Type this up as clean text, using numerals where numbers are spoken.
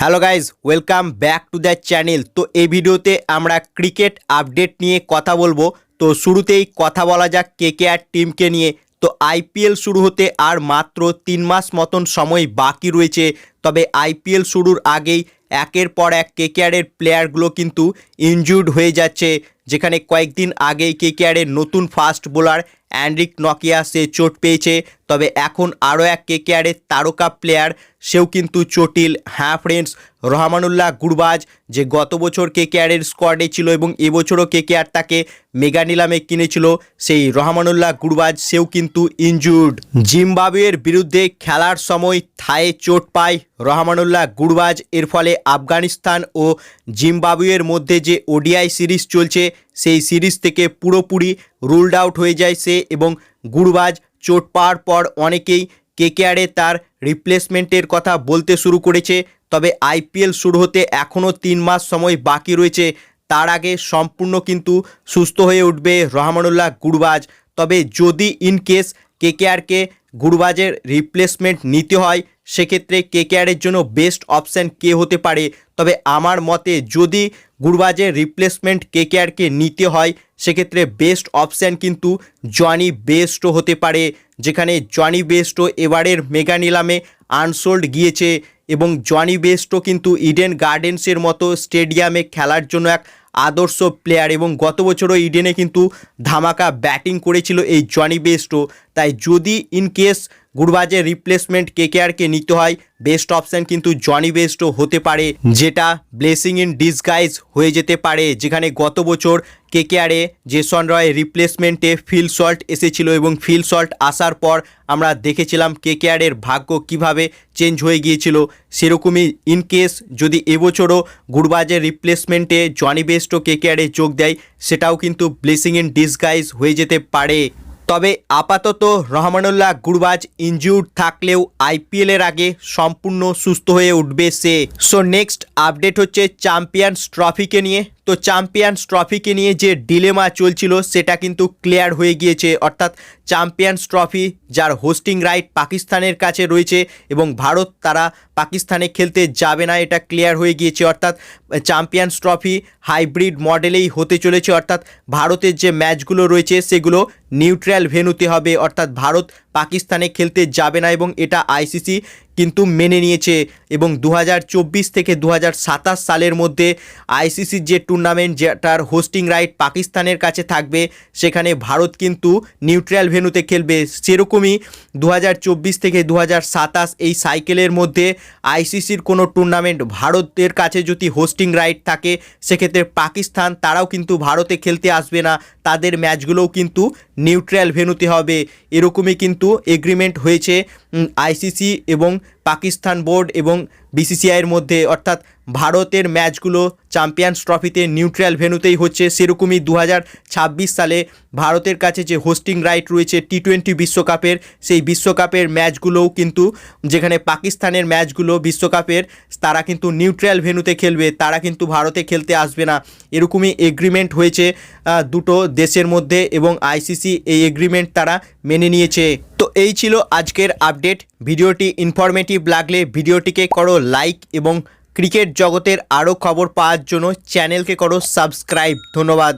Hello guys, welcome back to the channel. তো এই ভিডিওতে আমরা ক্রিকেট আপডেট নিয়ে কথা বলবো। তো শুরুতেই কথা বলা যাক কেকেআর টিমকে নিয়ে। তো আইপিএল শুরু হতে আর মাত্র 3 মাস মতন সময় বাকি রয়েছে। তবে আইপিএল শুরুর আগেই একের পর এক কেকেআরের প্লেয়ারগুলো কিন্তু ইনজুর্ড হয়ে যাচ্ছে। যেখানে কয়েকদিন আগেই কেকেআরের নতুন ফাস্ট বোলার অ্যান্ড্রিক নকিয়া সে চোট পেয়েছে। তবে এখন আরও এক কেকেআরের তারকা প্লেয়ার সেও কিন্তু চোটিল। হ্যাঁ ফ্রেন্ডস, রহমানুল্লাহ গুরবাজ যে গত বছর কেকেআরের স্কোয়াডে ছিল এবং এবছরও কেকেআর তাকে মেগা নিলামে কিনেছিল, সেই রহমানুল্লাহ গুরবাজ সেও কিন্তু ইনজুর্ড। জিম্বাবুয়ের বিরুদ্ধে খেলার সময় থায়ে চোট পায় রহমানুল্লাহ গুরবাজ। এর ফলে আফগানিস্তান ও জিম্বাবুয়ের মধ্যে যে ওডিআই সিরিজ চলছে সেই সিরিজ থেকে পুরোপুরি রুলড আউট হয়ে যায় সে। এবং গুরবাজ চোট পাওয়ার পর অনেকেই কেকেআরে তার রিপ্লেসমেন্টের কথা বলতে শুরু করেছে। তবে আইপিএল শুরু হতে এখনও 3 মাস সময় বাকি রয়েছে। তার আগে সম্পূর্ণ কিন্তু সুস্থ হয়ে উঠবে রহমানুল্লাহ গুরবাজ। তবে যদি ইনকেস কেকেআরকে গুরবাজের রিপ্লেসমেন্ট নিতে হয়, সেক্ষেত্রে কেকেআরের জন্য বেস্ট অপশান কে হতে পারে? তবে আমার মতে যদি গুরবাজের রিপ্লেসমেন্ট কেকেআরকে নিতে হয়, সেক্ষেত্রে বেস্ট অপশান কিন্তু জনি বেস্টও হতে পারে। যেখানে জনি বেস্টও এবারের মেগা নিলামে আনসোল্ড গিয়েছে এবং জনি বেস্টও কিন্তু ইডেন গার্ডেন্সের মতো স্টেডিয়ামে খেলার জন্য এক আদর্শ প্লেয়ার এবং গত বছরও ইডেনে কিন্তু ধামাকা ব্যাটিং করেছিল এই জনি বেস্টও। তাই যদি ইনকেস গুরবাজের রিপ্লেসমেন্ট কেকেআরকে নিতে হয়, বেস্ট অপশান কিন্তু জনি বেস্টও হতে পারে, যেটা ব্লেসিং ইন ডিসগাইজ হয়ে যেতে পারে। যেখানে গত বছর কেকেআরে জেসন রয় রিপ্লেসমেন্টে ফিল সল্ট এসেছিল এবং ফিল সল্ট আসার পর আমরা দেখেছিলাম কেকেআরের ভাগ্য কিভাবে চেঞ্জ হয়ে গিয়েছিল। সেরকমই ইনকেস যদি এবছরও গুরবাজের রিপ্লেসমেন্টে জনি বেস্টও কেকেআরে যোগ দেয়, সেটাও কিন্তু ব্লেসিং ইন ডিসগাইজ হয়ে যেতে পারে। তবে আপাতত রহমানুল্লাহ গুরবাজ ইনজিউর্ড থাকলেও আইপিএলের আগে সম্পূর্ণ সুস্থ হয়ে উঠবে সে। সো নেক্সট আপডেট হচ্ছে চ্যাম্পিয়ন্স ট্রফিকে নিয়ে। তো চ্যাম্পিয়ন্স ট্রফিকে নিয়ে যে ডিলেমা চলছিল সেটা কিন্তু ক্লিয়ার হয়ে গিয়েছে। অর্থাৎ চ্যাম্পিয়ন্স ট্রফি যার হোস্টিং রাইট পাকিস্তানের কাছে রয়েছে এবং ভারত তারা পাকিস্তানে খেলতে যাবে না, এটা ক্লিয়ার হয়ে গিয়েছে। অর্থাৎ চ্যাম্পিয়ন্স ট্রফি হাইব্রিড মডেলেই হতে চলেছে। অর্থাৎ ভারতের যে ম্যাচগুলো রয়েছে সেগুলো নিউট্রাল ভেন্যুতে হবে। অর্থাৎ ভারত পাকিস্তানে খেলতে যাবে না এবং এটা আইসিসি কিন্তু মেনে নিয়েছে। এবং 2024 থেকে 2027 সালের মধ্যে আইসিসির যে টুর্নামেন্ট যেটার হোস্টিং রাইট পাকিস্তানের কাছে থাকবে, সেখানে ভারত কিন্তু নিউট্রাল ভেন্যুতে খেলবে। সেরকমই 2024 থেকে 2027 এই সাইকেলের মধ্যে আইসিসির কোনো টুর্নামেন্ট ভারতের কাছে যদি হোস্টিং রাইট থাকে, সেক্ষেত্রে পাকিস্তান তারাও কিন্তু ভারতে খেলতে আসবে না, তাদের ম্যাচগুলোও কিন্তু নিউট্রাল ভেন্যুতে হবে। এরকমই কিন্তু এগ্রিমেন্ট হয়েছে আইসিসি এবং পাকিস্তান বোর্ড এবং বিসিসিআইয়ের মধ্যে। অর্থাৎ ভারতের ম্যাচগুলো চ্যাম্পিয়ন্স ট্রফিতে নিউট্রাল ভেন্যুতেই হচ্ছে। সেরকমই 2026 সালে ভারতের কাছে যে হোস্টিং রাইট রয়েছে টি20 বিশ্বকাপের, সেই বিশ্বকাপের ম্যাচগুলোও কিন্তু যেখানে পাকিস্তানের ম্যাচগুলো বিশ্বকাপের তারা কিন্তু নিউট্রাল ভেন্যুতে খেলবে, তারা কিন্তু ভারতে খেলতে আসবে না। এরকমই এগ্রিমেন্ট হয়েছে দুটো দেশের মধ্যে এবং আইসিসি এই এগ্রিমেন্ট তারা মেনে নিয়েছে। তো এই ছিল আজকের আপডেট। ভিডিওটি ইনফরমেটিভ লাগলে ভিডিওটিকে করো লাইক এবং ক্রিকেট জগতের আরও খবর পাওয়ার জন্য চ্যানেলকে করো সাবস্ক্রাইব। ধন্যবাদ।